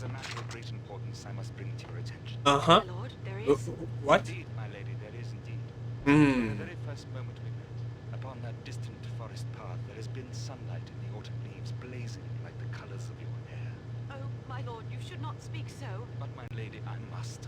is a matter of great importance I must bring to your attention. Uh-huh. My lord, there is. What? Indeed, my lady, there is indeed. From the Hmm. very first moment we met, upon that distant forest path, there has been sunlight in the autumn leaves blazing like the colors of your hair. Oh, my lord, you should not speak so. But, my lady, I must.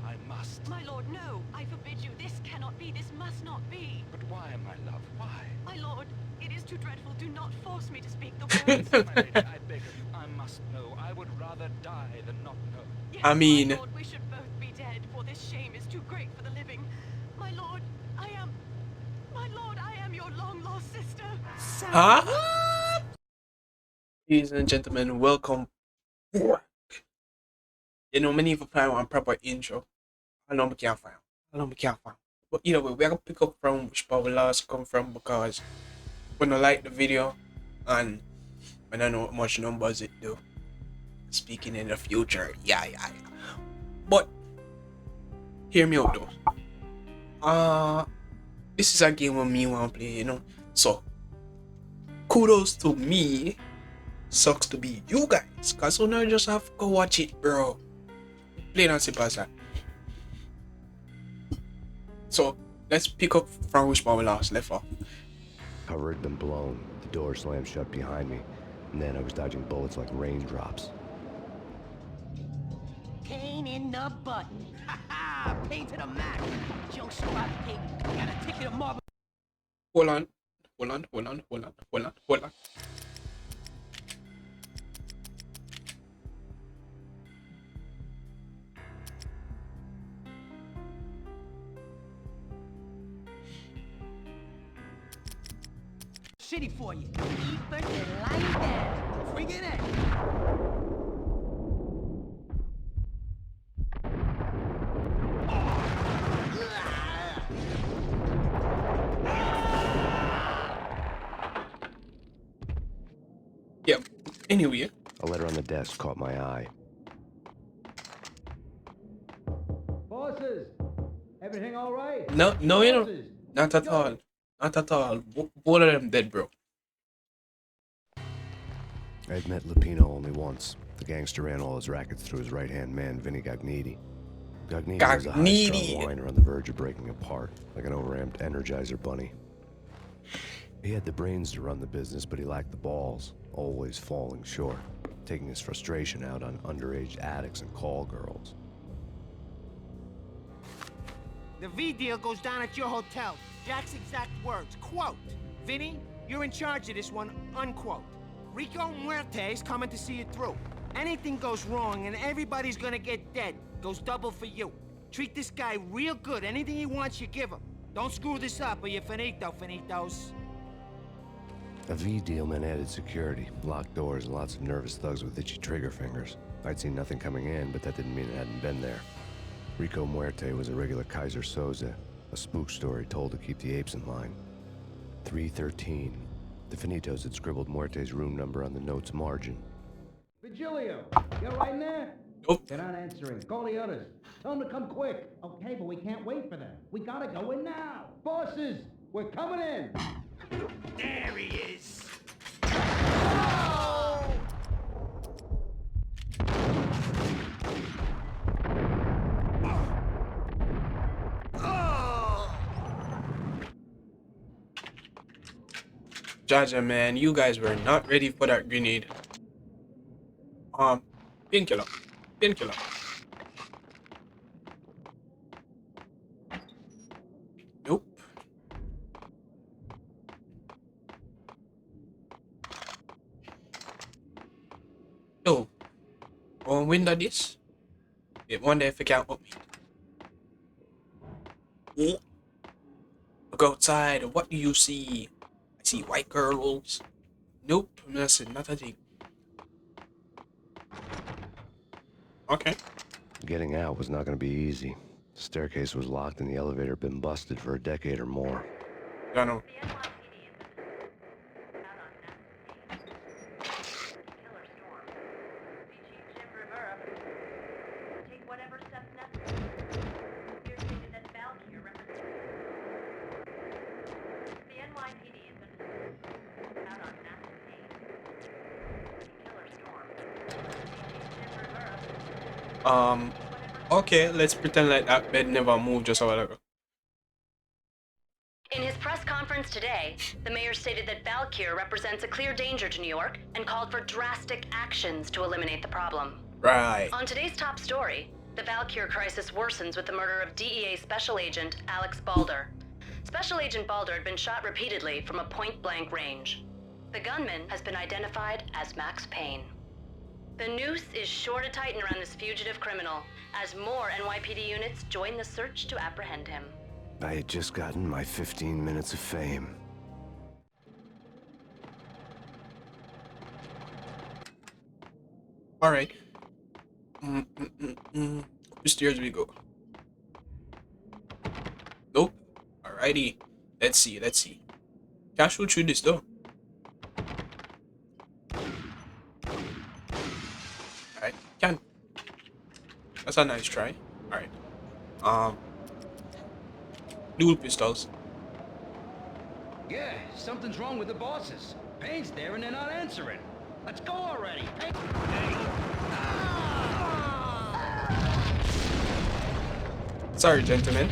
My lord, no. I forbid you. This cannot be. This must not be. But why, my love, why? My lord, it is too dreadful. Do not force me to speak the words. My lady, I beg of you, I must know. I would rather die than not know. Yes, I mean- my lord, we should both be dead, for this shame is too great for the living. My lord, I am your long-lost sister. Huh? Ladies and gentlemen, welcome back. You know, many people find one proper intro. I know we can't find. But either way, we're gonna pick up from which part we last come from because when I like the video and when I know what much numbers it do. Speaking in the future, yeah. But hear me out though. This is a game where me want to play, you know. So kudos to me. Sucks to be you guys, cause so now you just have to go watch it, bro. Plain and simple as that. So let's pick up from which part we last left off. Cover had been blown, the door slammed shut behind me, and then I was dodging bullets like raindrops. Pain in the button. Ha ha! Pain to the max. Junk spot pig. Got a ticket of marble. Hold on. Shitty for you. Eat but then lie down. Bring it in. Yeah. Anyway. A letter on the desk caught my eye. Bosses, everything all right? No, you know. Bosses, Not at all. Both of them dead, bro. I'd met Lupino only once. The gangster ran all his rackets through his right-hand man, Vinny Gagniti. Gagniti was a high-strung whiner on the verge of breaking apart, like an overamped Energizer bunny. He had the brains to run the business, but he lacked the balls, always falling short, taking his frustration out on underage addicts and call girls. The V deal goes down at your hotel. Jack's exact words, quote, Vinny, you're in charge of this one, unquote. Rico Muerte's coming to see it through. Anything goes wrong and everybody's gonna get dead, goes double for you. Treat this guy real good. Anything he wants, you give him. Don't screw this up or you're finito, finitos. A V deal meant added security, locked doors, and lots of nervous thugs with itchy trigger fingers. I'd seen nothing coming in, but that didn't mean it hadn't been there. Rico Muerte was a regular Kaiser Soze, a spook story told to keep the apes in line. 313. The Finitos had scribbled Muerte's room number on the note's margin. Vigilio, you right in there? Nope. They're not answering. Call the others. Tell them to come quick. Okay, but we can't wait for them. We gotta go in now. Bosses, we're coming in. There he is. Jaja, man, you guys were not ready for that grenade. Painkiller. Nope. Oh. One window this. Yeah, wonder if it can up me. Oh. Look outside. What do you see? I see white girls. Nope. Nothing. Not a thing. Okay. Getting out was not going to be easy. The staircase was locked and the elevator had been busted for a decade or more. I know. Okay, let's pretend like that bed never moved just a while ago. In his press conference today, the mayor stated that Valkyr represents a clear danger to New York and called for drastic actions to eliminate the problem. Right. On today's top story, the Valkyr crisis worsens with the murder of DEA Special Agent Alex Balder. Special Agent Balder had been shot repeatedly from a point-blank range. The gunman has been identified as Max Payne. The noose is sure to tighten around this fugitive criminal as more NYPD units join the search to apprehend him. I had just gotten my 15 minutes of fame. Alright. Which stairs we go? Nope. Alrighty. Let's see, let's see. Can't shoot through this though. Alright, can. That's a nice try. Alright. Dual pistols. Yeah, something's wrong with the bosses. Payne's there and they're not answering. Let's go already. Hey. Sorry, gentlemen.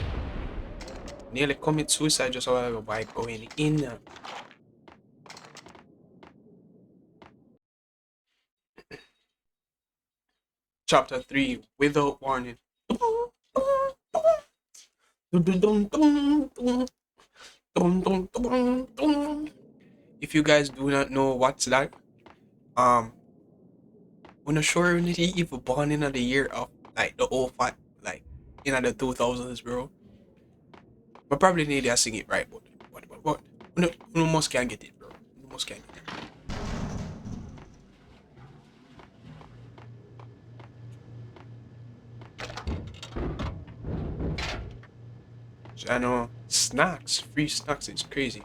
Nearly commit suicide just a while ago by going in. Chapter 3, Without Warning. If you guys do not know what's that, I'm not sure if he even born in the year of like the 05, like in the 2000s, bro. But probably need to sing it right, but no, most can't get it, bro. Most can't get it. I know snacks, free snacks is crazy.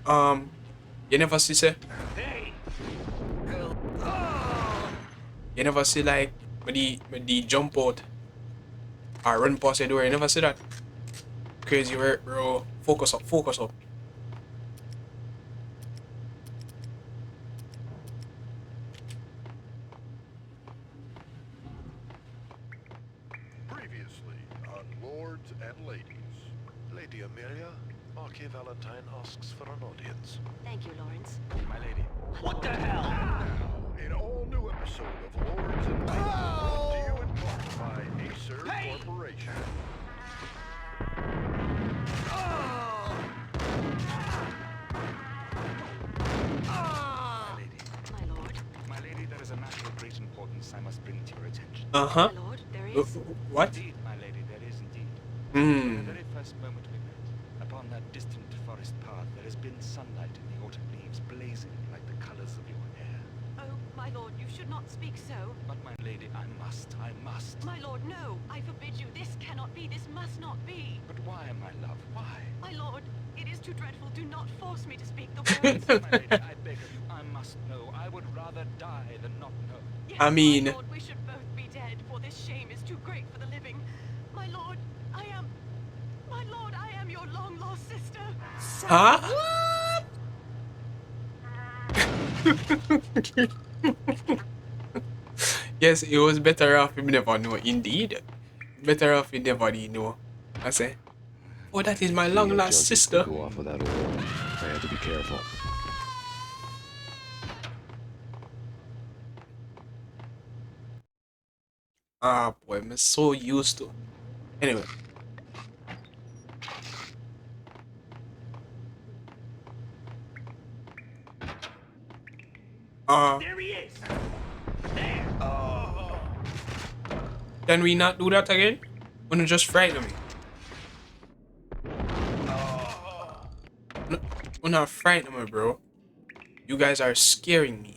You never see say? You never see like when the jump out or run past the door, you never see that? Crazy work, bro. Focus up, focus up. Previously on Lords and Ladies. Lady Amelia, Marquis Valentine asks for an audience. Thank you, Lawrence. My lady. What the hell? Now, an all-new episode of Lords and Ladies brought to you in part by Acer Hey! Corporation. My lady. My lord. My lady, there is a matter of great importance I must bring to your attention. Uh-huh. My lord, there is. What? Indeed, my lady, there is indeed. Hmm. From the very first moment we met, upon that distant forest path, there has been sunlight in the autumn leaves blazing like the colors of your hair. Oh, my lord, you should not speak so. But my lady, I must. My lord, no. I forbid you. This cannot be. This must not be. But why, my love, why? My lord, it is too dreadful. Do not force me to speak the words. My lady, I beg of you, I must know. I would rather die than not know. Yes, I mean- my lord, we should both be dead, for this shame is too great for the living. My lord, I am your long-lost sister. Huh? Yes, it was better off if you never know. Indeed, better off if you never know. I say, oh, that is my long The lost junkies sister. could go off without a warning. I had to be careful. Ah, boy, I'm so used to. Anyway. There he is. There. Can we not do that again? Wanna just frighten me? No, wanna frighten me, bro? You guys are scaring me.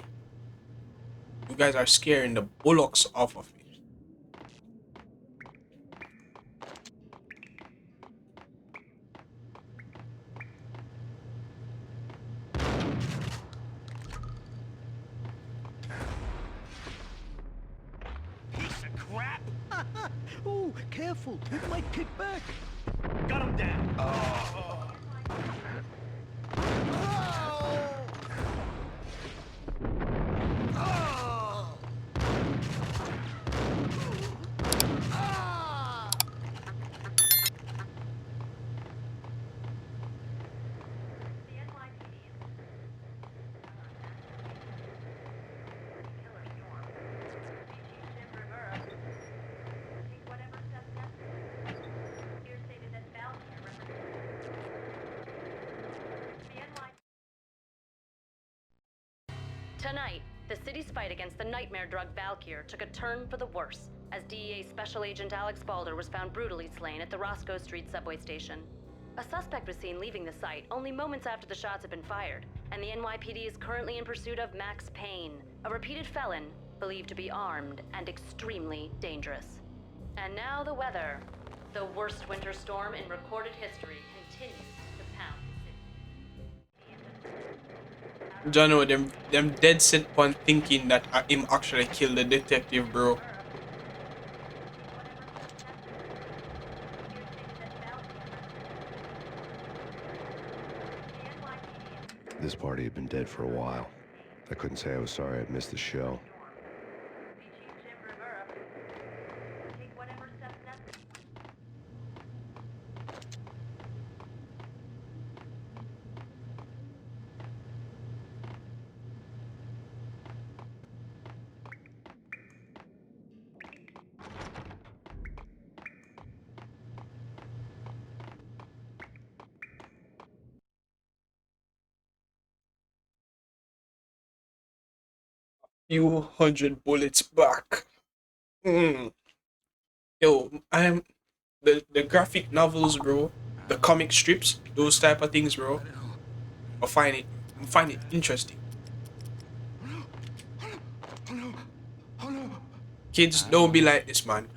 You guys are scaring the bullocks off of me. Piece of crap. Ooh, careful. It might kick back. Got him down. Tonight, the city's fight against the nightmare drug Valkyr took a turn for the worse, as DEA Special Agent Alex Balder was found brutally slain at the Roscoe Street subway station. A suspect was seen leaving the site only moments after the shots had been fired, and the NYPD is currently in pursuit of Max Payne, a repeated felon believed to be armed and extremely dangerous. And now the weather. The worst winter storm in recorded history continues to pound the city. Jano, them dead set on thinking that him actually killed the detective, bro. This party had been dead for a while. I couldn't say I was sorry I'd missed the show. Few hundred bullets back. Yo, I'm the graphic novels, bro. The comic strips, those type of things, bro. I find it interesting. Kids, don't be like this, man.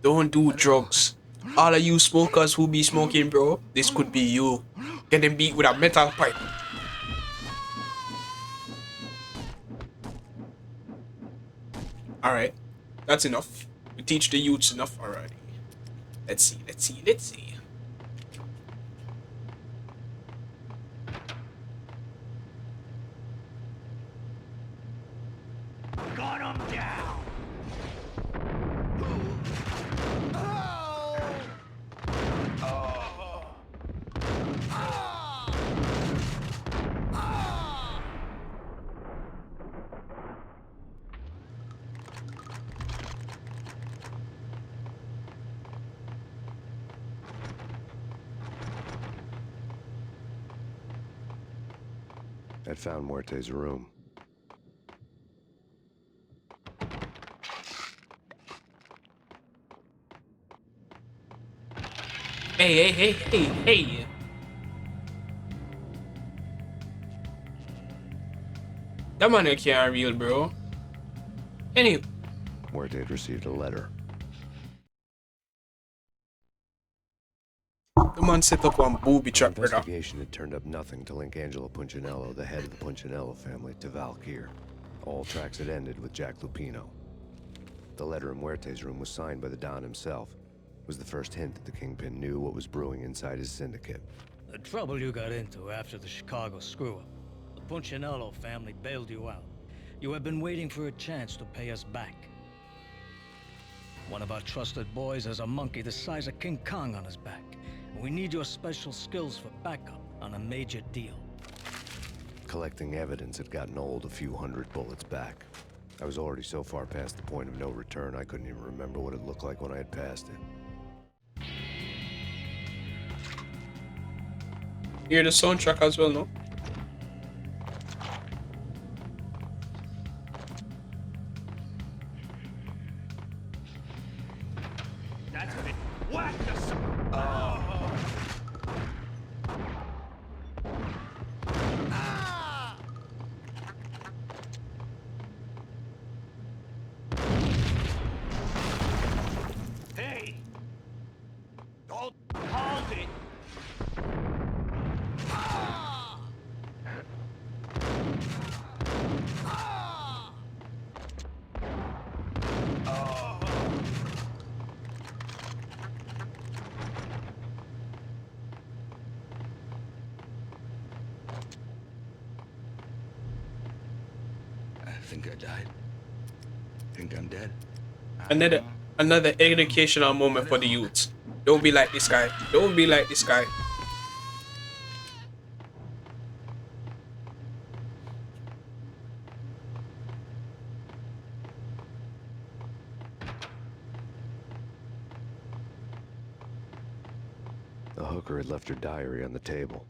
Don't do drugs. All of you smokers who be smoking, bro, this could be you. Get them beat with a metal pipe. Alright, that's enough. We teach the youths enough already. Let's see. Gun him down! I'd found Muerte's room. Hey. That man can't real, bro. Anyway. Muerte had received a letter. The man set up one booby trap, brother. Investigation had turned up nothing to link Angelo Punchinello, the head of the Punchinello family, to Valkyr. All tracks had ended with Jack Lupino. The letter in Muerte's room was signed by the Don himself. It was the first hint that the Kingpin knew what was brewing inside his syndicate. The trouble you got into after the Chicago screw-up. The Punchinello family bailed you out. You have been waiting for a chance to pay us back. One of our trusted boys has a monkey the size of King Kong on his back. We need your special skills for backup on a major deal. Collecting evidence had gotten old, a few hundred bullets back. I was already so far past the point of no return, I couldn't even remember what it looked like when I had passed it. You hear the soundtrack as well, no? That's it. Whack the Hey! Don't hold it! I think I died. Think I'm dead. Another educational moment for the youths. Don't be like this guy. Don't be like this guy. The hooker had left her diary on the table.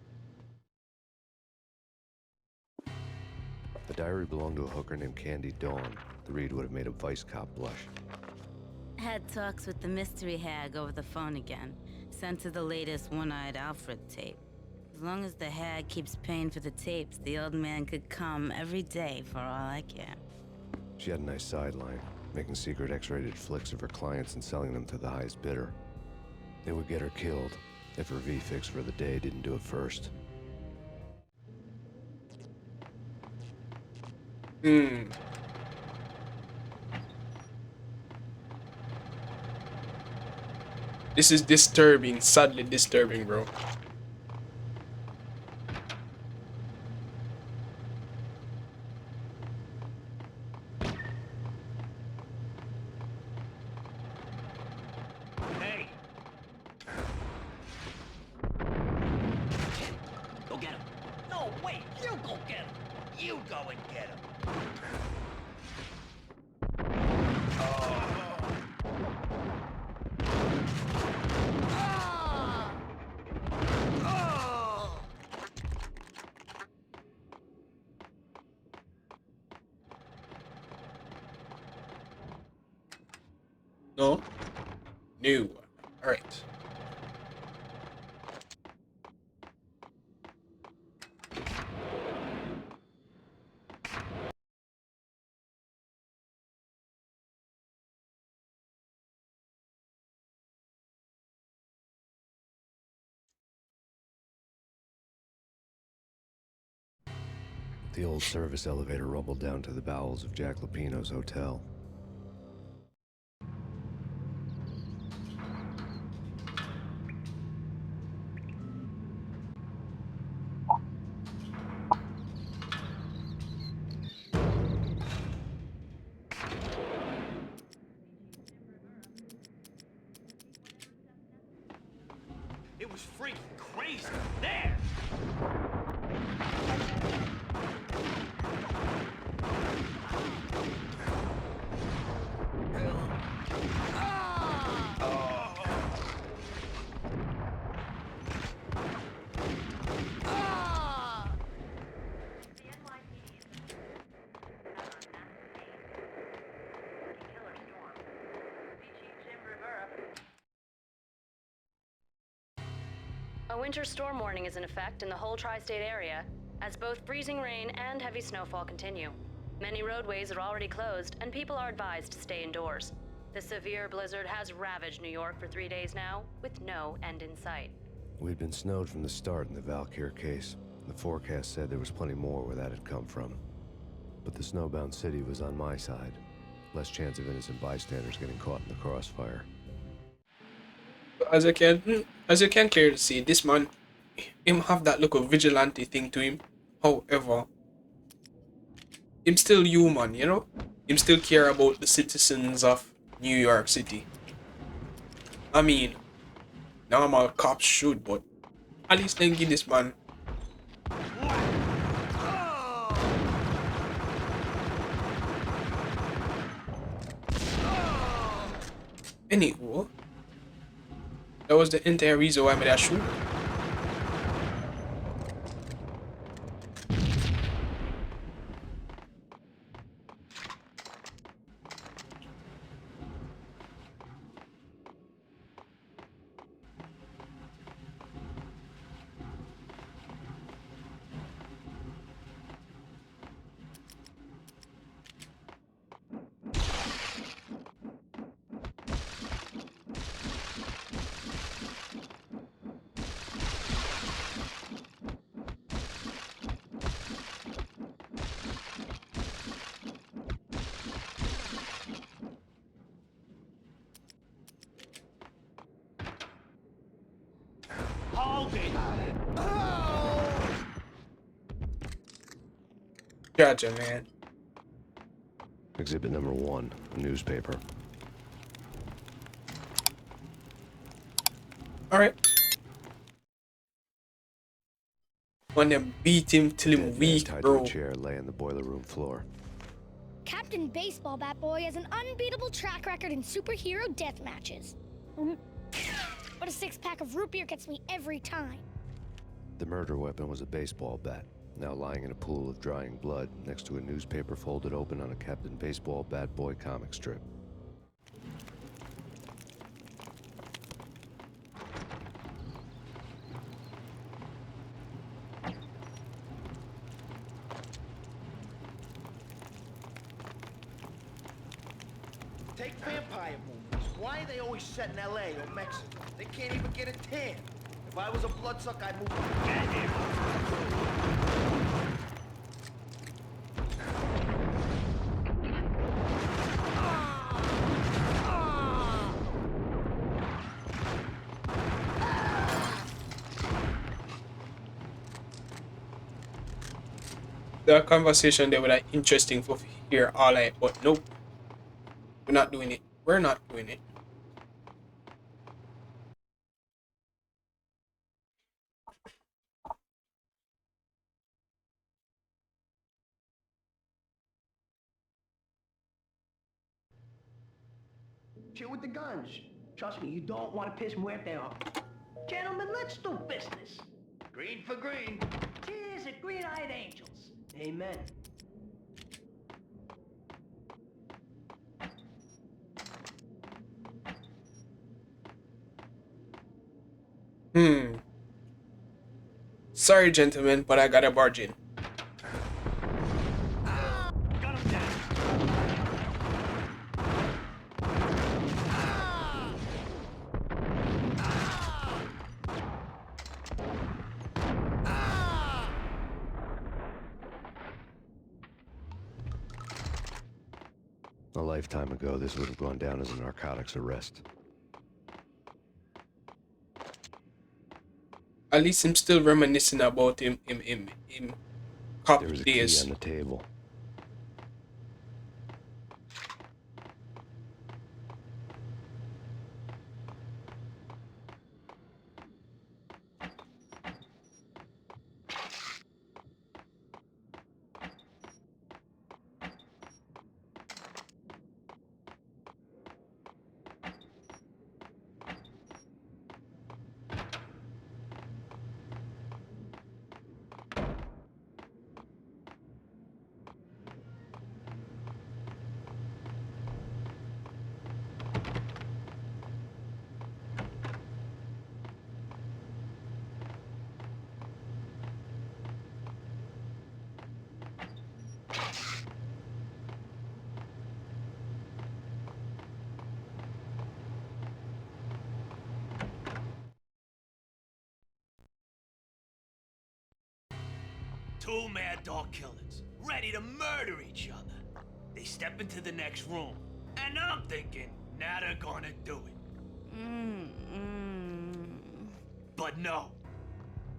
The diary diary belonged to a hooker named Candy Dawn. The read would have made a vice cop blush. Had talks with the mystery hag over the phone again. Sent her the latest One-Eyed Alfred tape. As long as the hag keeps paying for the tapes, the old man could come every day for all I care. She had a nice sideline, making secret X-rated flicks of her clients and selling them to the highest bidder. It would get her killed if her V-fix for the day didn't do it first. This is disturbing, sadly disturbing, bro. Hey! Go get him. No, wait, you go get him. You go and get him. No? New. Alright. The old service elevator rumbled down to the bowels of Jack Lupino's hotel. It was freaking crazy. There! A winter storm warning is in effect in the whole tri-state area, as both freezing rain and heavy snowfall continue. Many roadways are already closed, and people are advised to stay indoors. The severe blizzard has ravaged New York for 3 days now, with no end in sight. We'd been snowed from the start in the Valkyr case. The forecast said there was plenty more where that had come from. But the snowbound city was on my side. Less chance of innocent bystanders getting caught in the crossfire. As you can clearly see, this man, him have that look of vigilante thing to him. However, him still human, you know? Him still care about the citizens of New York City. I mean, normal cops should, but at least then give this man. Anywho, that was the entire reason why I made that shoot. Hold it! Gotcha, man. Exhibit number 1, a newspaper. Alright. When them beat him till him weak, Tied bro. to a chair lay on the boiler room floor. Captain Baseball Bat Boy has an unbeatable track record in superhero death matches. But a 6-pack of root beer gets me every time. The murder weapon was a baseball bat. now lying in a pool of drying blood next to a newspaper folded open on a Captain Baseball Bad Boy comic strip. Take vampire movies. Why are they always set in L.A. or Mexico? They can't even get a tan. If I was a bloodsucker, I'd move to The conversation there were like interesting for hear all right, but nope. We're not doing it. We're not doing it. Chill with the guns. Trust me, you don't want to piss Muerte off. Gentlemen, let's do business. Green for green. Cheers at green-eyed angels. Amen. Sorry, gentlemen, but I gotta barge in. A lifetime ago, this would have gone down as a narcotics arrest. At least I'm still reminiscing about him cop There was a days. key on the table. Two mad dog killers, ready to murder each other. They step into the next room, and I'm thinking, now they're gonna do it. But no.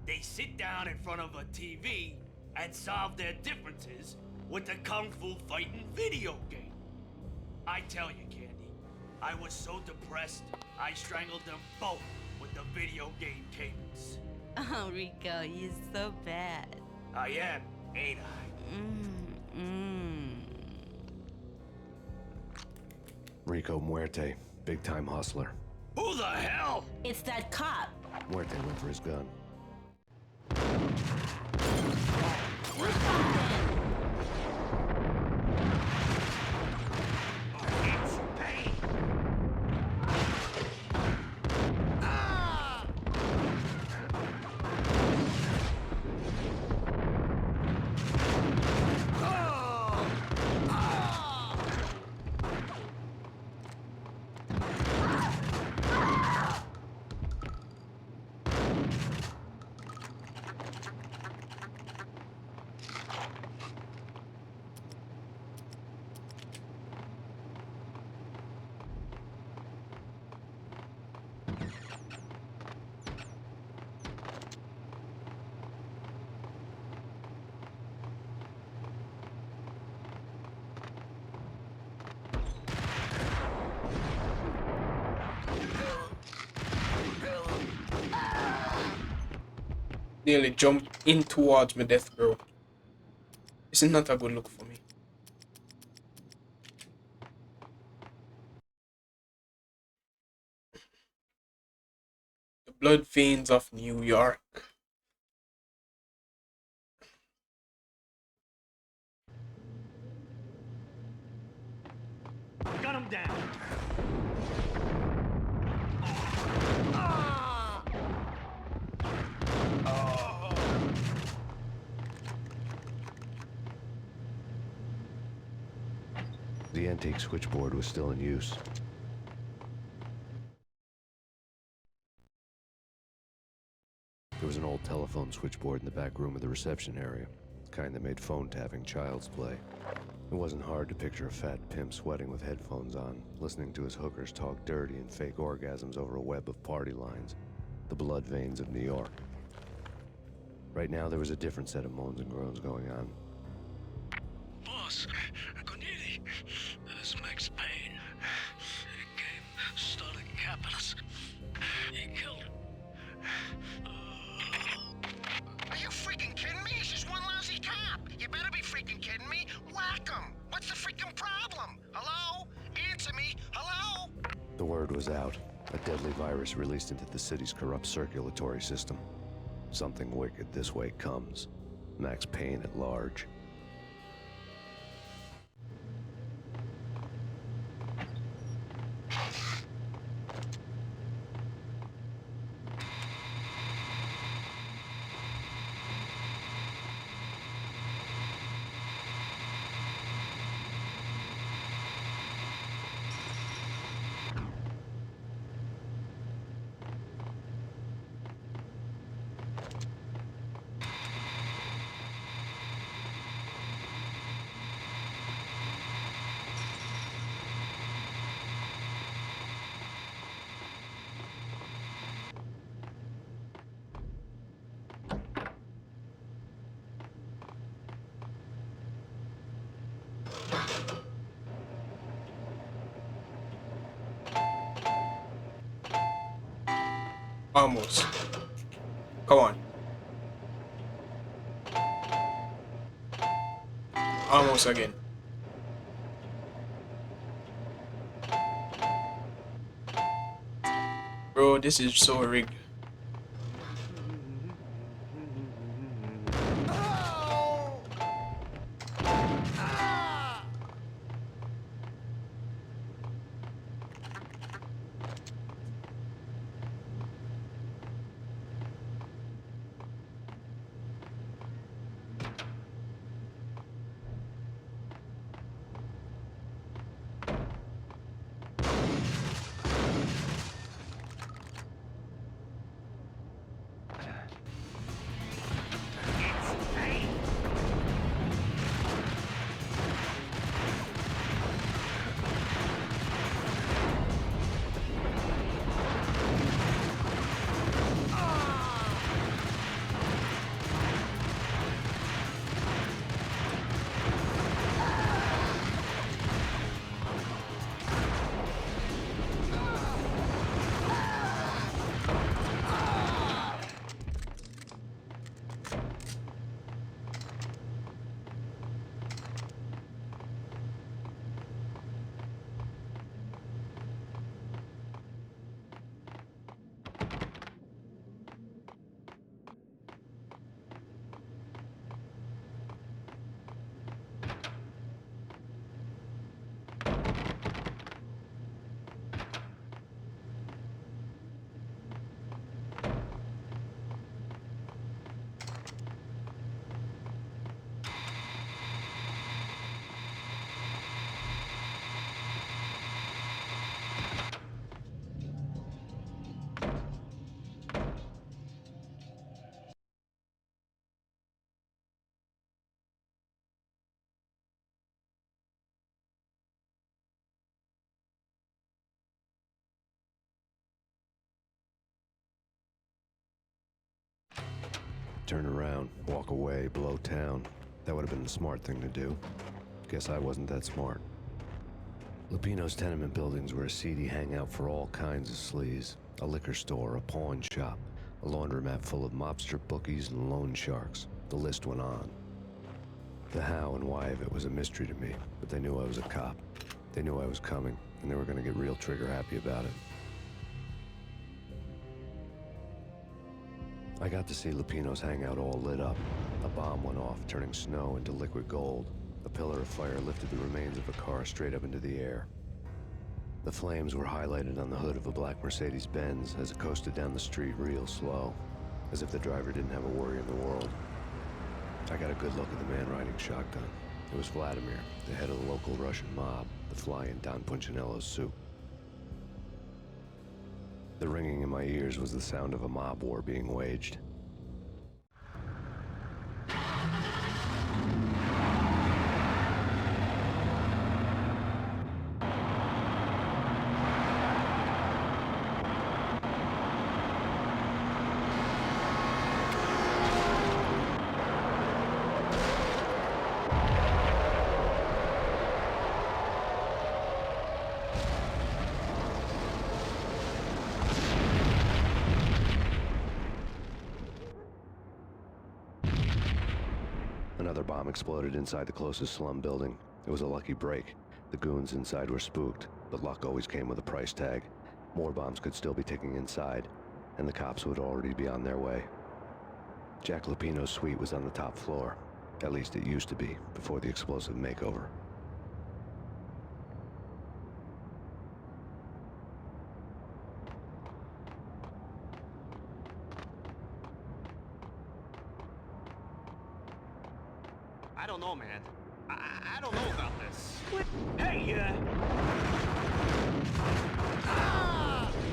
They sit down in front of a TV and solve their differences with a kung fu fighting video game. I tell you, Candy, I was so depressed, I strangled them both with the video game cables. Oh, Rico, you're so bad. I am, ain't I? Rico Muerte, big-time hustler. Who the hell? It's that cop. Muerte went for his gun. Nearly jumped in towards my death, bro. This is not a good look for me. The blood veins of New York. Gun him down. The antique switchboard was still in use. There was an old telephone switchboard in the back room of the reception area, the kind that made phone tapping child's play. It wasn't hard to picture a fat pimp sweating with headphones on, listening to his hookers talk dirty and fake orgasms over a web of party lines, the blood veins of New York. Right now, there was a different set of moans and groans going on. Boss, Corneli, this is Max Payne. He came, started capping us. He killed him. Are you freaking kidding me? He's just one lousy cop. You better be freaking kidding me. Whack him. What's the freaking problem? Hello? Answer me. Hello? The word was out. A deadly virus released into the city's corrupt circulatory system. Something wicked this way comes. Max Payne at large. Almost. Come on. Almost again. Bro, this is so rigged. Turn around, walk away, blow town. That would have been the smart thing to do. Guess I wasn't that smart. Lupino's tenement buildings were a seedy hangout for all kinds of sleaze. A liquor store, a pawn shop, a laundromat full of mobster bookies and loan sharks. The list went on. The how and why of it was a mystery to me, but they knew I was a cop. They knew I was coming, and they were gonna get real trigger happy about it. I got to see Lupino's hangout all lit up. A bomb went off, turning snow into liquid gold. A pillar of fire lifted the remains of a car straight up into the air. The flames were highlighted on the hood of a black Mercedes-Benz as it coasted down the street real slow, as if the driver didn't have a worry in the world. I got a good look at the man riding shotgun. It was Vladimir, the head of the local Russian mob, the fly in Don Punchinello's soup. The ringing in my ears was the sound of a mob war being waged. Another bomb exploded inside the closest slum building. It was a lucky break. The goons inside were spooked, but luck always came with a price tag. More bombs could still be ticking inside, and the cops would already be on their way. Jack Lupino's suite was on the top floor. At least it used to be, before the explosive makeover. I don't know, man. I don't know about this. Hey, Ah! Oh!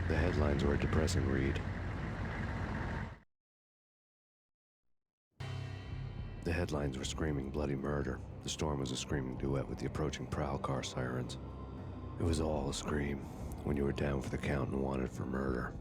The headlines were a depressing read. The headlines were screaming bloody murder. The storm was a screaming duet with the approaching prowl car sirens. It was all a scream when you were down for the count and wanted for murder.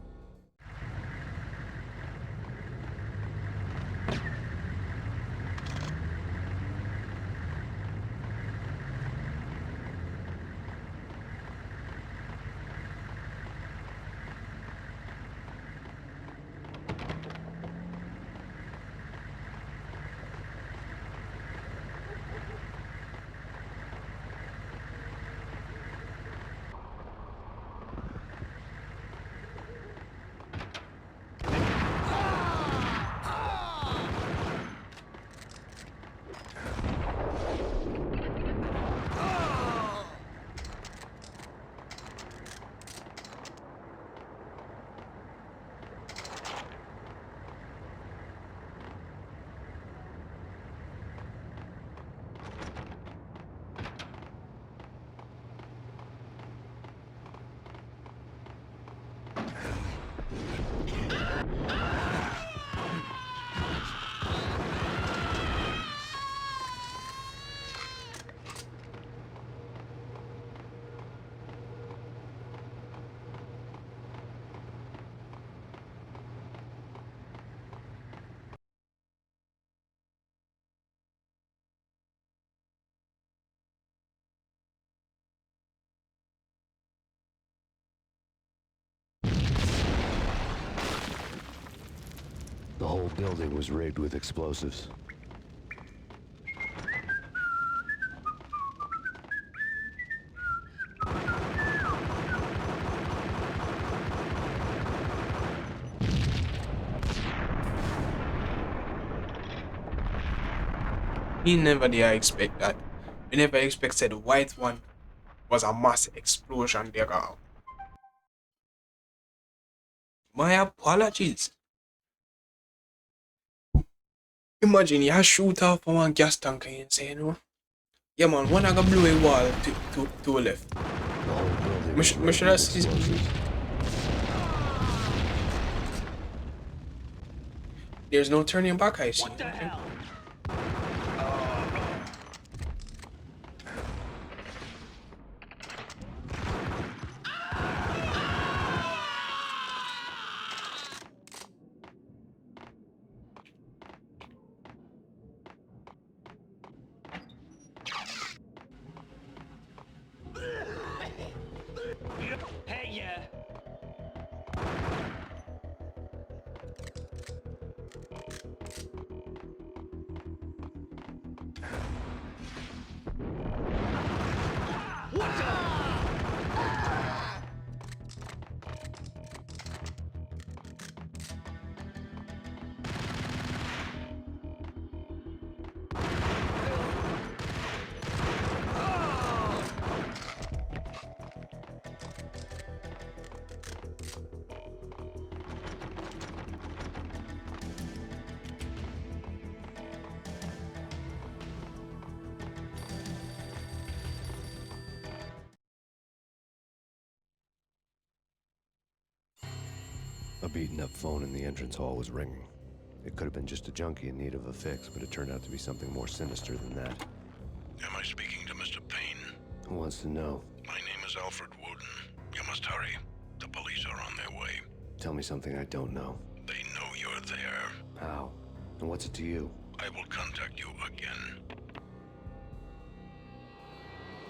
The whole building was rigged with explosives. He never did expect that. We never expected the white one was a mass explosion there. My apologies. Imagine you shoot off one gas tank and say, you know, yeah man, when I got blow a wall to the left. There's no turning back, I see. What the hell? A beaten-up phone in the entrance hall was ringing. It could have been just a junkie in need of a fix, but it turned out to be something more sinister than that. Am I speaking to Mr. Payne? Who wants to know? My name is Alfred Wooden. You must hurry. The police are on their way. Tell me something I don't know. They know you're there. How? And what's it to you? I will contact you again.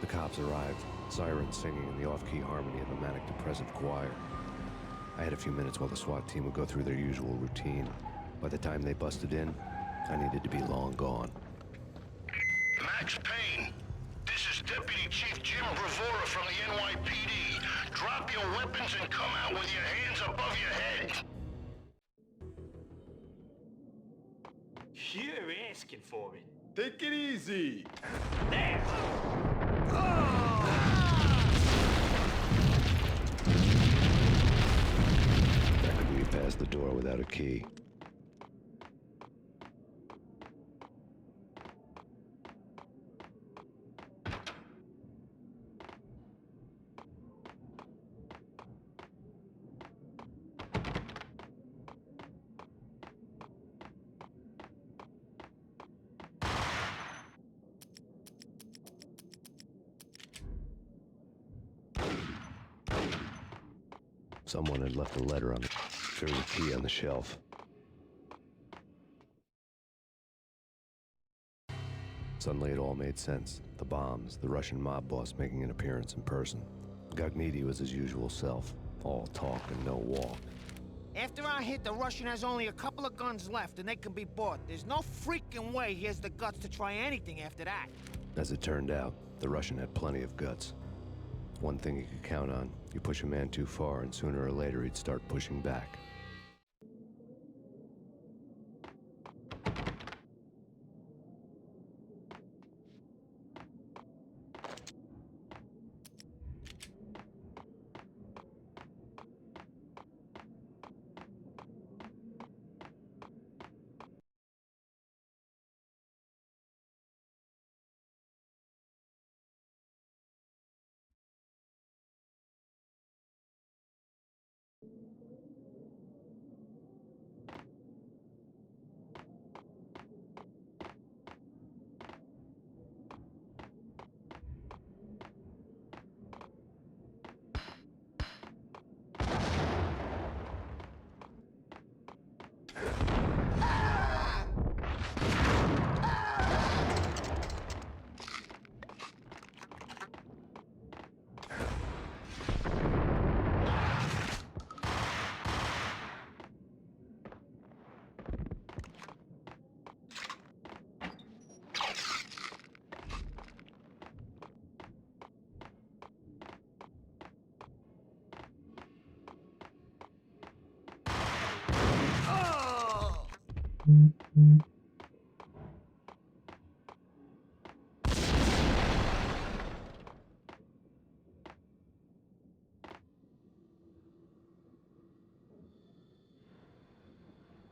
The cops arrived, sirens singing in the off-key harmony of a manic-depressive choir. I had a few minutes while the SWAT team would go through their usual routine. By the time they busted in, I needed to be long gone. Max Payne, this is Deputy Chief Jim Bravura from the NYPD. Drop your weapons and come out with your hands above your head. You're asking for it. Take it easy. There! I couldn't get past the door without a key. Someone had left a letter on the... There was a key on the shelf. Suddenly it all made sense. The bombs, the Russian mob boss making an appearance in person. Gagnidi was his usual self. All talk and no walk. After our hit, the Russian has only a couple of guns left, and they can be bought. There's no freaking way he has the guts to try anything after that. As it turned out, the Russian had plenty of guts. One thing you could count on, you push a man too far and sooner or later he'd start pushing back.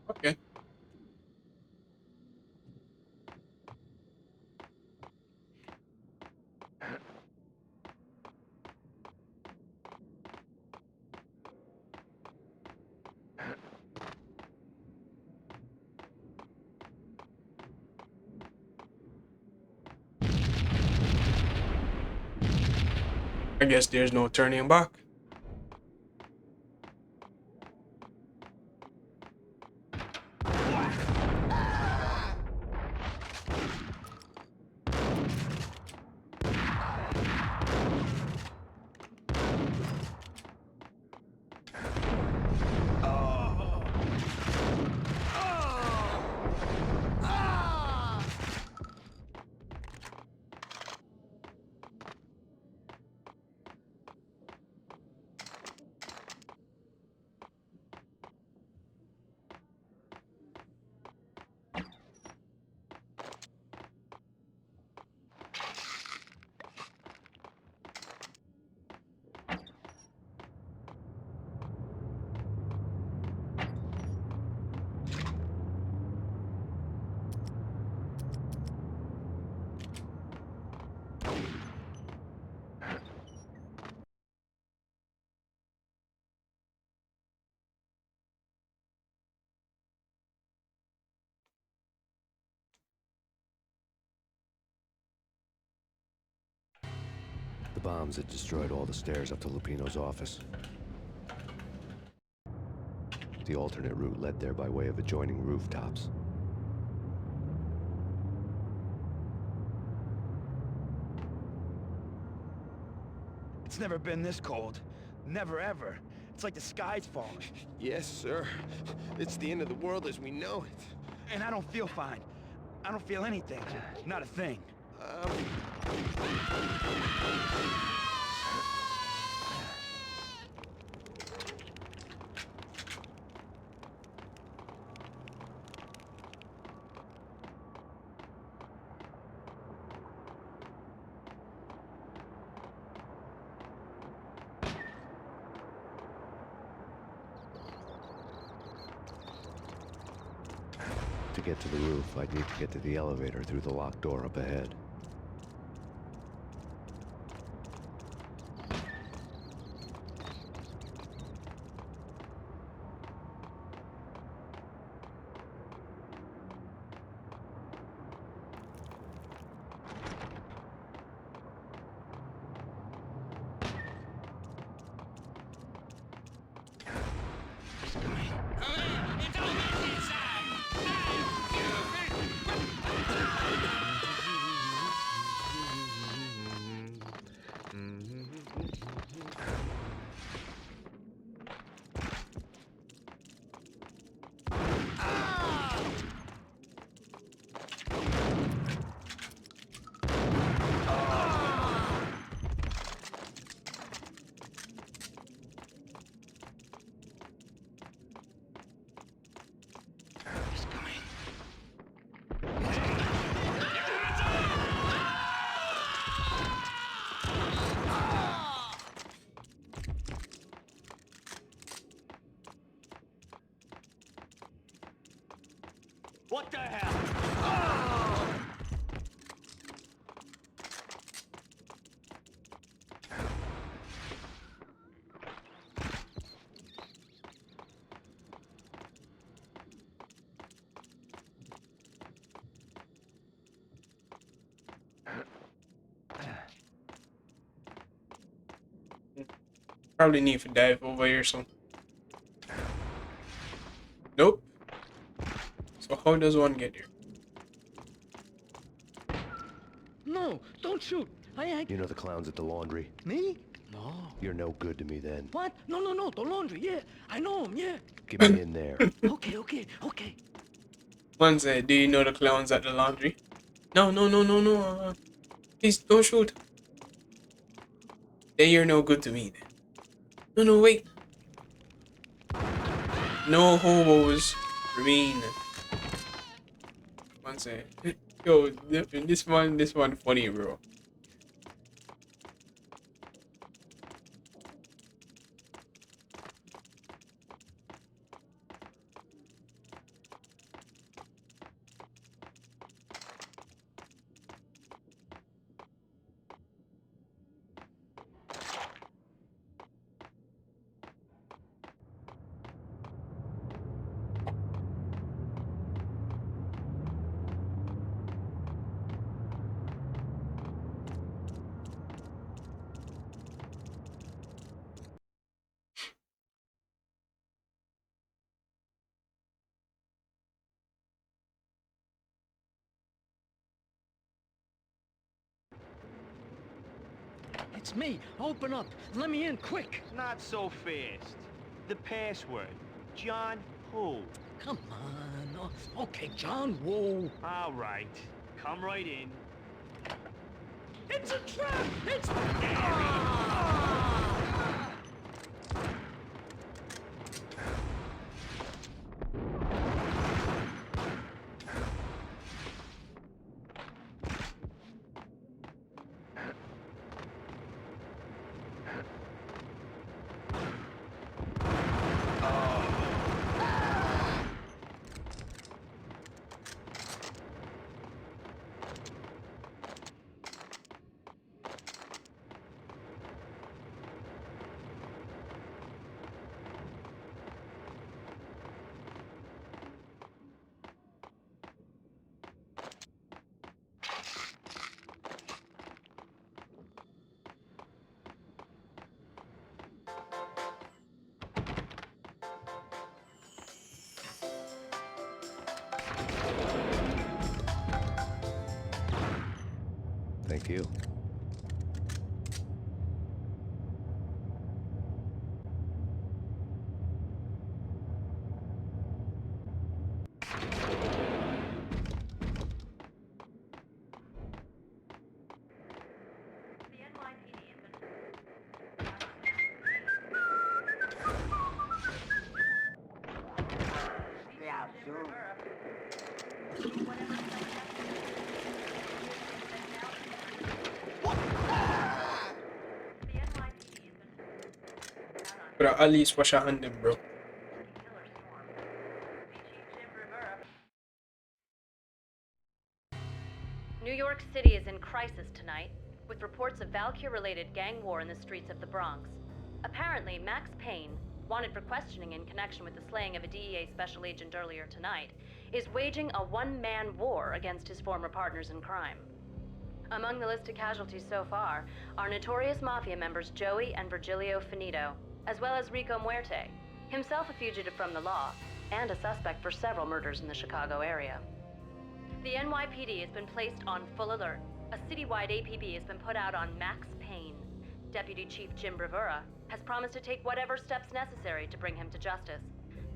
Okay. I guess there's no turning back. The bombs had destroyed all the stairs up to Lupino's office. The alternate route led there by way of adjoining rooftops. It's never been this cold. Never ever. It's like the sky's falling. Yes, sir. It's the end of the world as we know it. And I don't feel fine. I don't feel anything. Not a thing. To get to the roof, I'd need to get to the elevator through the locked door up ahead. What the hell? Probably need to dive over here, so. Nope. So how does one get here? No, don't shoot. You know the clowns at the laundry? Me? No. You're no good to me then. What? No, the laundry, yeah. I know him, yeah. Get me in there. Okay. One said, do you know the clowns at the laundry? No. Please don't shoot. Then you're no good to me then. No, wait. No hobos remain. One said, yo, this one funny, bro. It's me. Open up. Let me in, quick. Not so fast. The password. John who? Come on. Oh, okay, John, whoa. All right. Come right in. It's a trap! It's... Thank you. Yeah, sure. Bro, at least wash your hand in, bro. New York City is in crisis tonight, with reports of Valkyr-related gang war in the streets of the Bronx. Apparently, Max Payne, wanted for questioning in connection with the slaying of a DEA special agent earlier tonight, is waging a one-man war against his former partners in crime. Among the list of casualties so far are notorious mafia members Joey and Virgilio Finito, as well as Rico Muerte, himself a fugitive from the law, and a suspect for several murders in the Chicago area. The NYPD has been placed on full alert. A citywide APB has been put out on Max Payne. Deputy Chief Jim Bravura has promised to take whatever steps necessary to bring him to justice.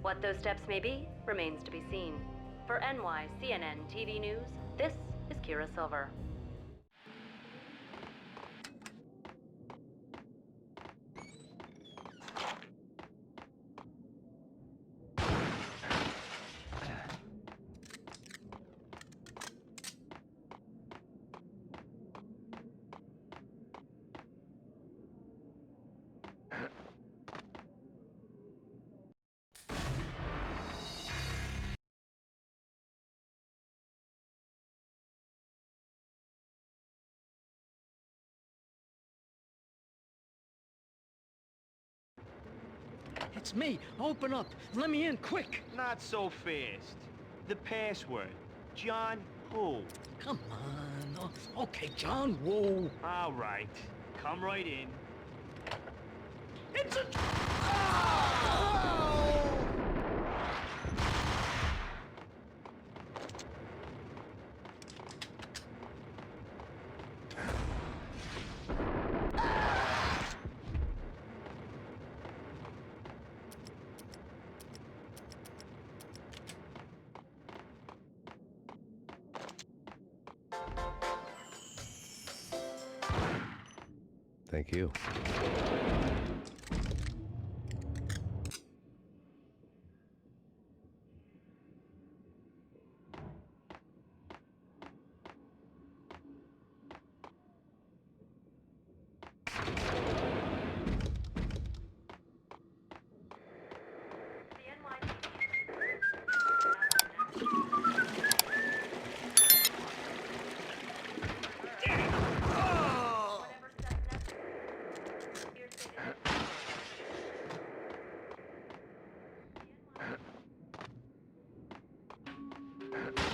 What those steps may be remains to be seen. For NYCNN TV News, this is Kira Silver. It's me. Open up. Let me in, quick. Not so fast. The password. John who? Come on. Oh, okay, John Woo. All right. Come right in. It's a... Thank you.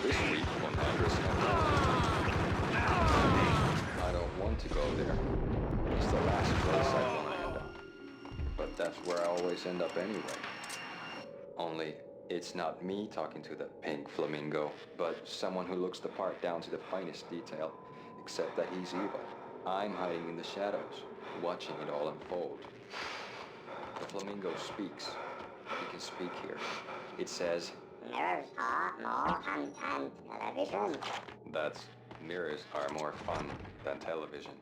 This week on I don't want to go there. It's the last place I want to end up. But that's where I always end up anyway. Only, it's not me talking to the pink flamingo, but someone who looks the part down to the finest detail, except that he's evil. I'm hiding in the shadows, watching it all unfold. The flamingo speaks. He can speak here. It says, "Mirrors are more fun than television." That's, mirrors are more fun than television.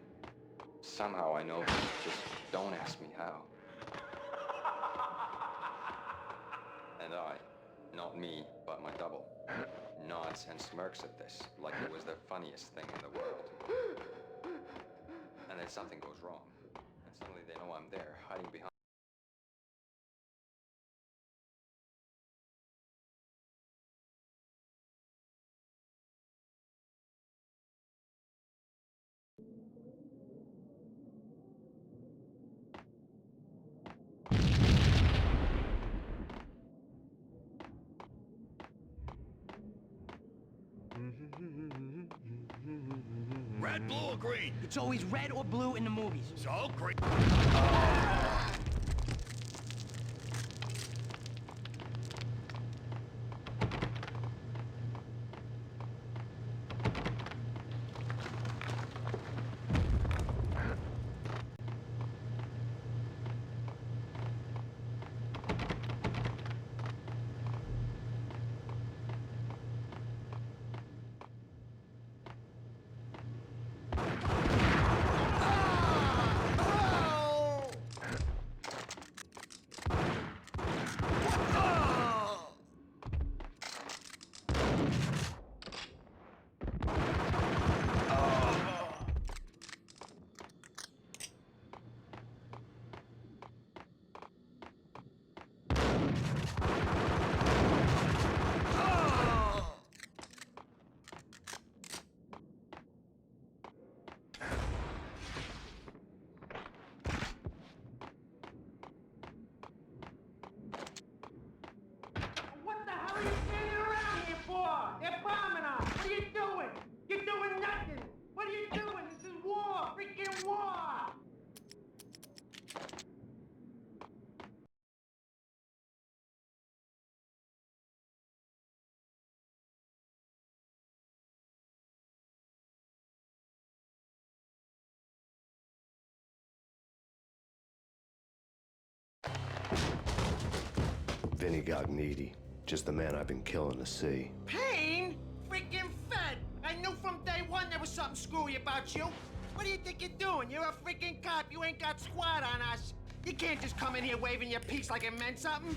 Somehow I know this, just don't ask me how. And I, not me, but my double, nods and smirks at this, like it was the funniest thing in the world. And then something goes wrong, and suddenly they know I'm there, hiding behind. Red, blue, or green? It's always red or blue in the movies. So green. Vinny Gognitti. Just the man I've been killing to see. Payne? Freaking fed! I knew from day one there was something screwy about you. What do you think you're doing? You're a freaking cop. You ain't got squad on us. You can't just come in here waving your piece like it meant something.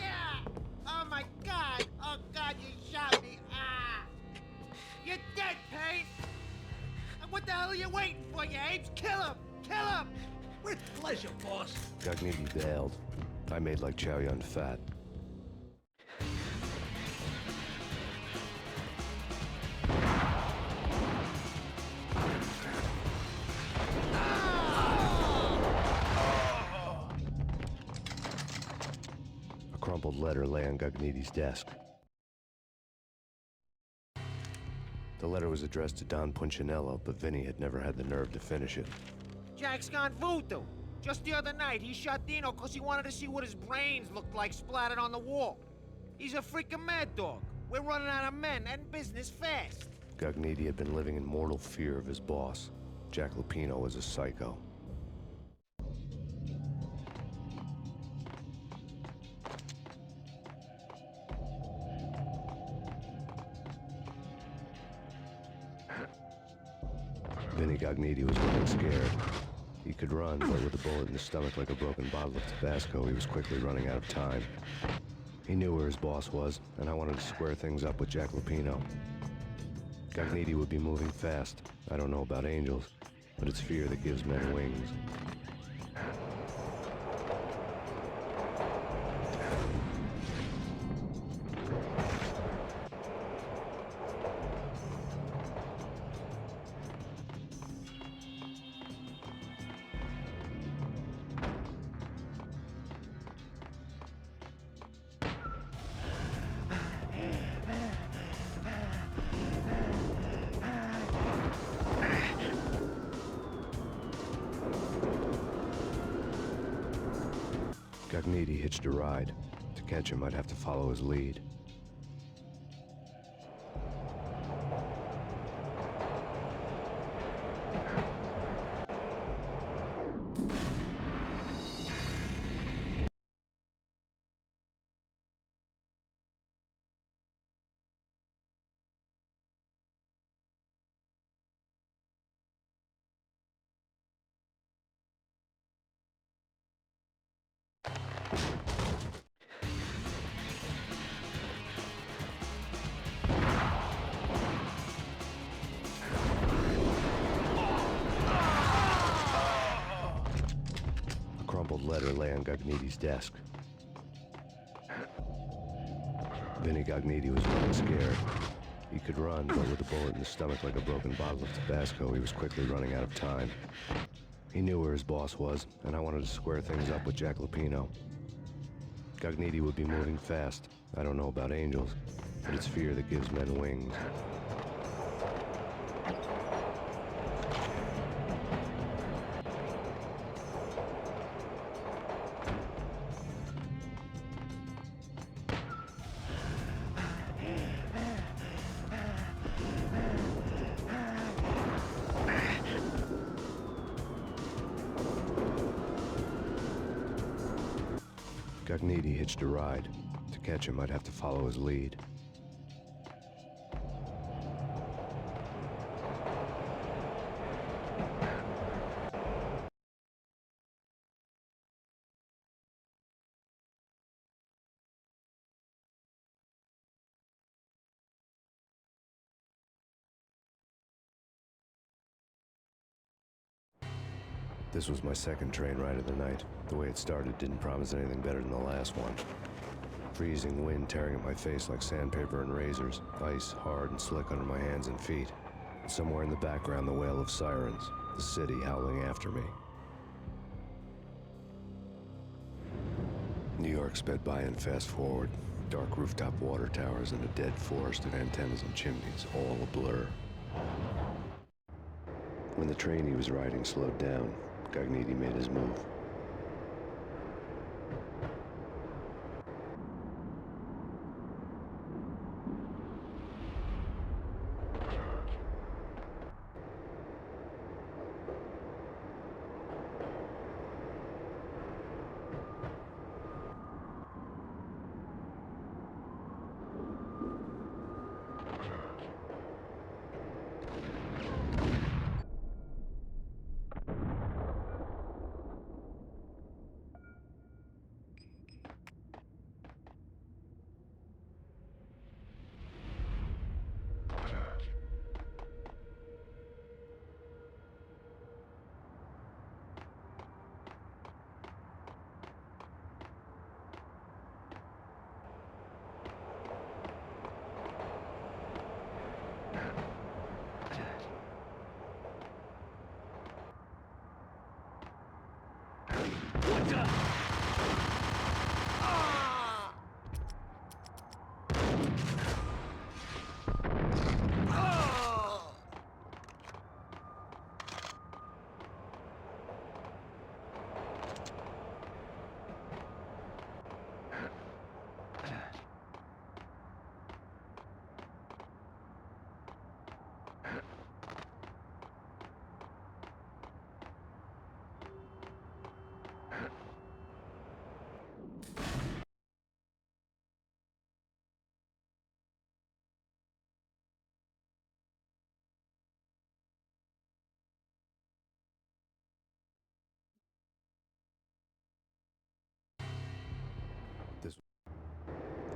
Yeah! Oh my God! Oh God, you shot me! Ah! You're dead, Payne! What the hell are you waiting for, you apes? Kill him! Kill him! With pleasure, boss. Gognitti bailed. I made like Chow Yun Fat. A crumpled letter lay on Gognitti's desk. The letter was addressed to Don Punchinello, but Vinny had never had the nerve to finish it. Jack's gone voodoo. Just the other night, he shot Dino because he wanted to see what his brains looked like splattered on the wall. He's a freaking mad dog. We're running out of men and business fast. Gognitti had been living in mortal fear of his boss. Jack Lupino was a psycho. Vinny Gognitti was running scared. He could run, but with a bullet in his stomach like a broken bottle of Tabasco, he was quickly running out of time. He knew where his boss was, and I wanted to square things up with Jack Lupino. Gognitti would be moving fast. I don't know about angels, but it's fear that gives men wings. Gognitti hitched a ride. To catch him, I'd have to follow his lead. Letter lay on Gognitti's desk. Vinny Gognitti was running scared. He could run, but with a bullet in his stomach like a broken bottle of Tabasco, he was quickly running out of time. He knew where his boss was, and I wanted to square things up with Jack Lupino. Gognitti would be moving fast. I don't know about angels, but it's fear that gives men wings. Gognitti hitched a ride. To catch him, I'd have to follow his lead. This was my second train ride of the night. The way it started didn't promise anything better than the last one. Freezing wind tearing at my face like sandpaper and razors, ice hard and slick under my hands and feet. Somewhere in the background, the wail of sirens, the city howling after me. New York sped by in fast forward. Dark rooftop water towers and a dead forest of antennas and chimneys, all a blur. When the train he was riding slowed down, Gognitti made his move.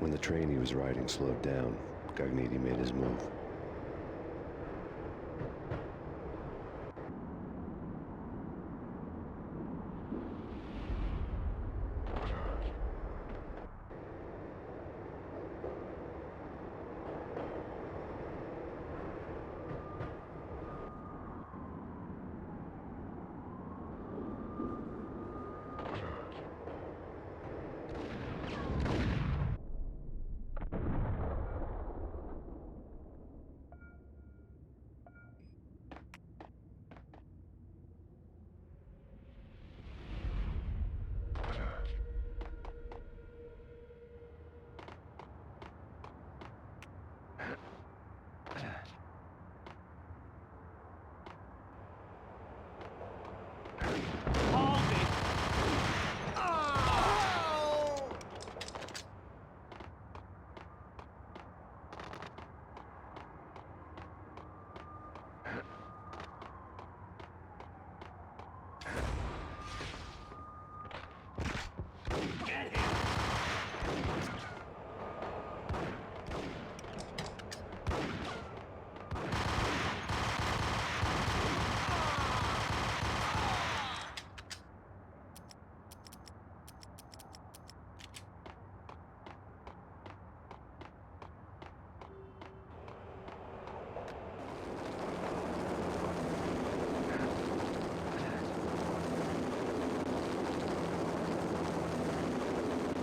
When the train he was riding slowed down, Gognitti made his move.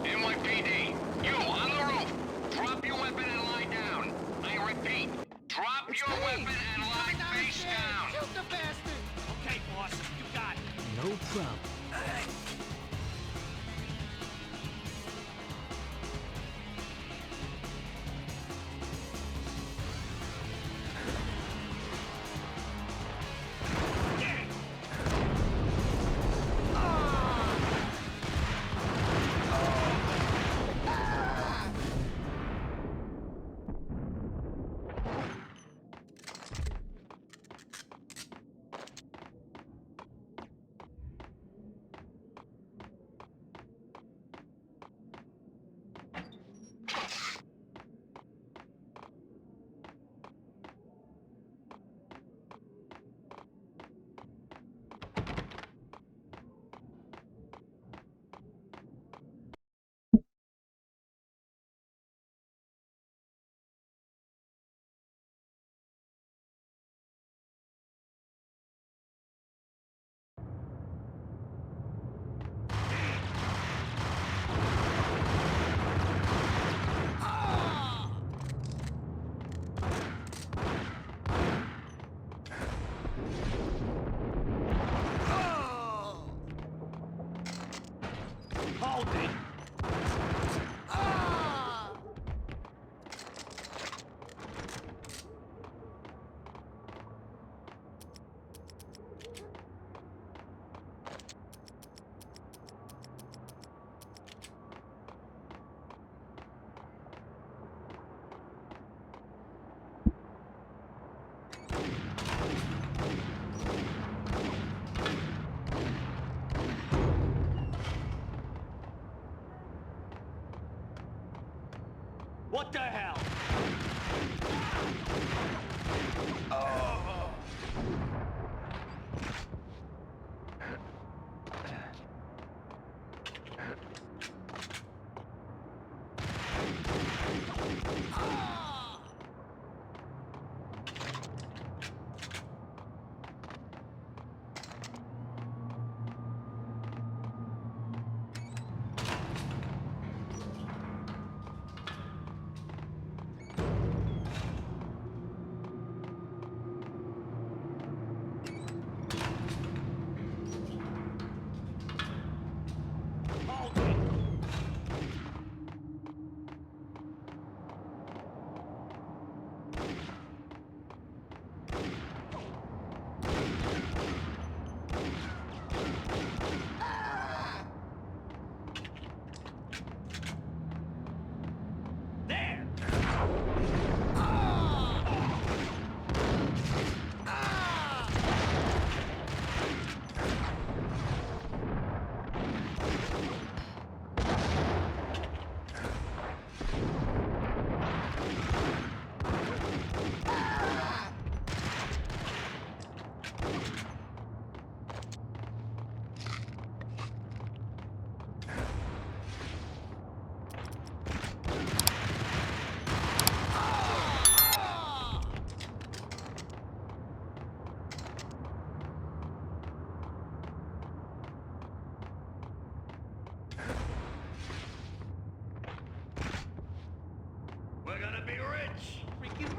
NYPD, you on the roof. Drop your weapon and lie down. I repeat, drop your weapon and lie face down. Shoot the bastard! Okay, boss, you got it. No problem. Hold it. What the hell?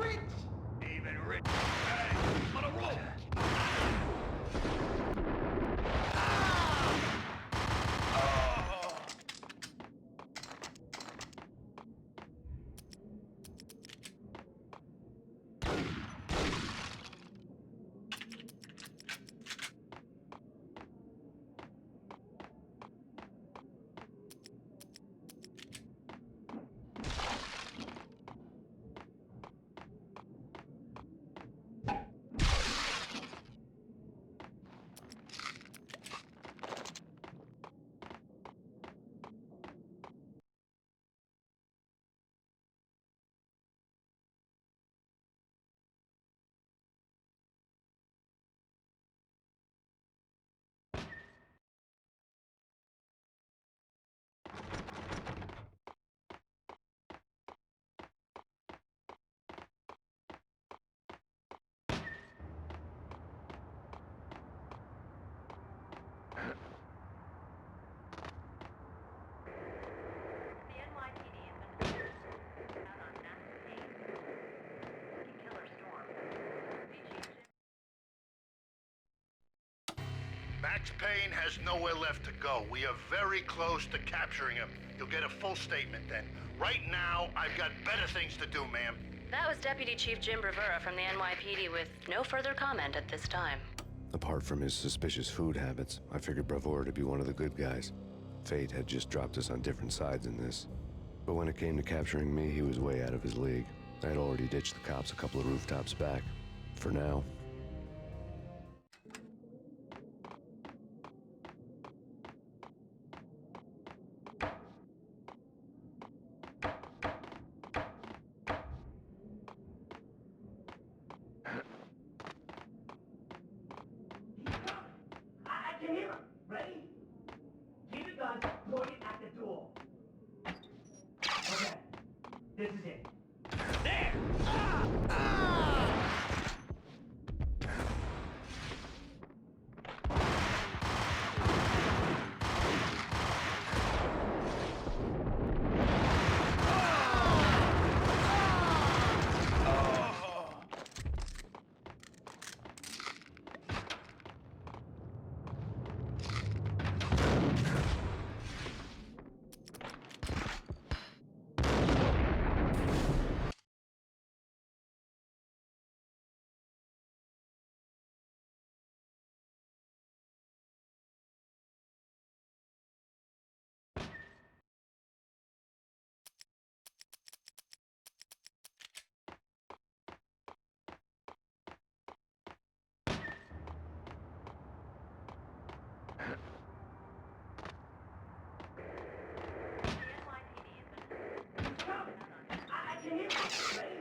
rich. Even rich. Hey, on a roll. Max Payne has nowhere left to go. We are very close to capturing him. You'll get a full statement then. Right now, I've got better things to do, ma'am. That was Deputy Chief Jim Rivera from the NYPD with no further comment at this time. Apart from his suspicious food habits, I figured Bravura to be one of the good guys. Fate had just dropped us on different sides in this. But when it came to capturing me, he was way out of his league. I had already ditched the cops a couple of rooftops back. For now. I can hear him. Ready? Keep the gun pointed at the door. Okay. This is it. There! I can hear him. Ready?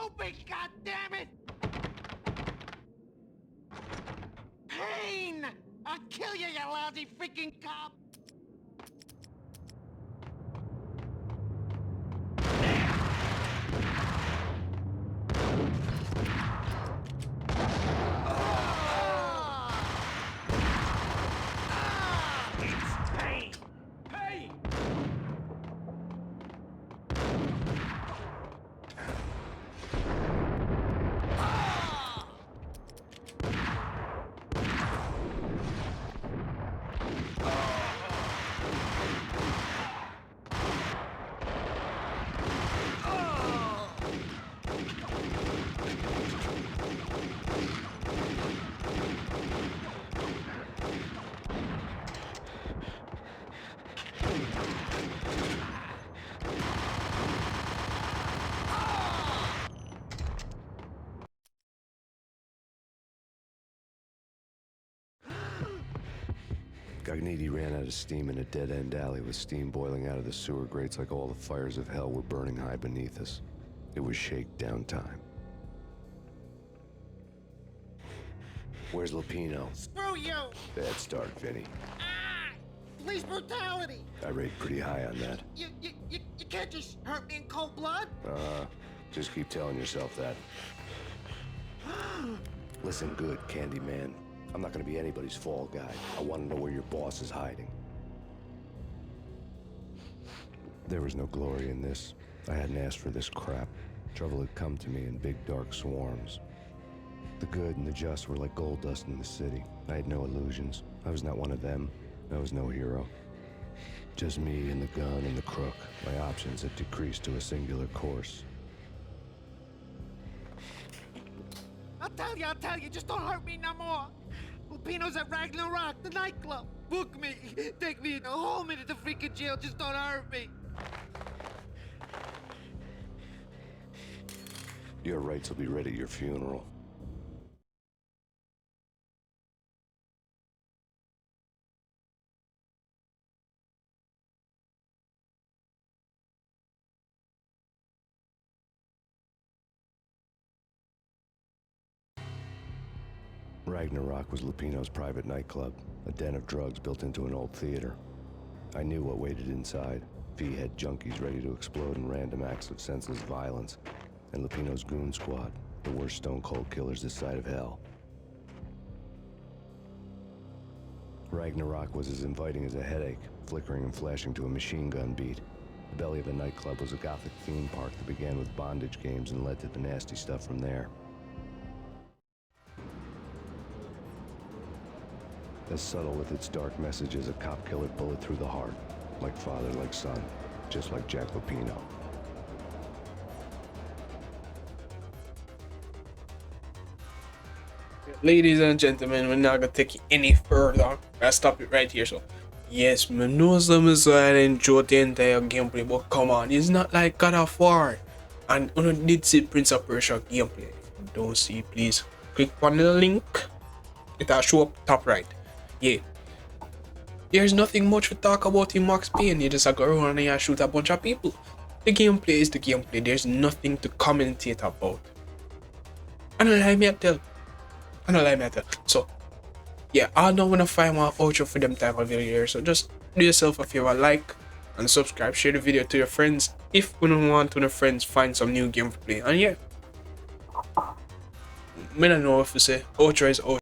Open, goddammit! Payne! I'll kill you, you lousy freaking cop! Payne! Payne! Gognitti ran out of steam in a dead-end alley with steam boiling out of the sewer grates like all the fires of hell were burning high beneath us. It was shakedown time. Where's Lupino? Screw you! Bad start, Vinny. Police brutality! I rate pretty high on that. You can't just hurt me in cold blood? Just keep telling yourself that. Listen good, Candyman. I'm not gonna be anybody's fall guy. I want to know where your boss is hiding. There was no glory in this. I hadn't asked for this crap. Trouble had come to me in big dark swarms. The good and the just were like gold dust in the city. I had no illusions. I was not one of them. I was no hero. Just me and the gun and the crook. My options had decreased to a singular course. I'll tell you, just don't hurt me no more. Lupino's at Ragnarok, the nightclub. Book me, take me in the whole minute to freaking jail, just don't hurt me. Your rights will be ready at your funeral. Ragnarok was Lupino's private nightclub, a den of drugs built into an old theater. I knew what waited inside. V-head junkies ready to explode in random acts of senseless violence. And Lupino's goon squad, the worst stone-cold killers this side of hell. Ragnarok was as inviting as a headache, flickering and flashing to a machine gun beat. The belly of the nightclub was a gothic theme park that began with bondage games and led to the nasty stuff from there. As subtle with its dark message as a cop-killer bullet through the heart. Like father, like son. Just like Jack Lupino. Ladies and gentlemen, we're not gonna take it any further. I'll stop it right here. So, yes, I know some of I enjoyed the entire gameplay, but come on, it's not like God of War. And you did see Prince of Persia gameplay. If you don't see, please click on the link. It'll show up top right. Yeah. There's nothing much to talk about in Max Payne. You just go around and you shoot a bunch of people. The gameplay is the gameplay. There's nothing to commentate about. I don't lie me at tell. So, yeah, I don't want to find one outro for them type of video here. So just do yourself a favor, like and subscribe. Share the video to your friends if you don't want to your friends find some new game to play. And yeah, I don't know what to say. Outro is outro.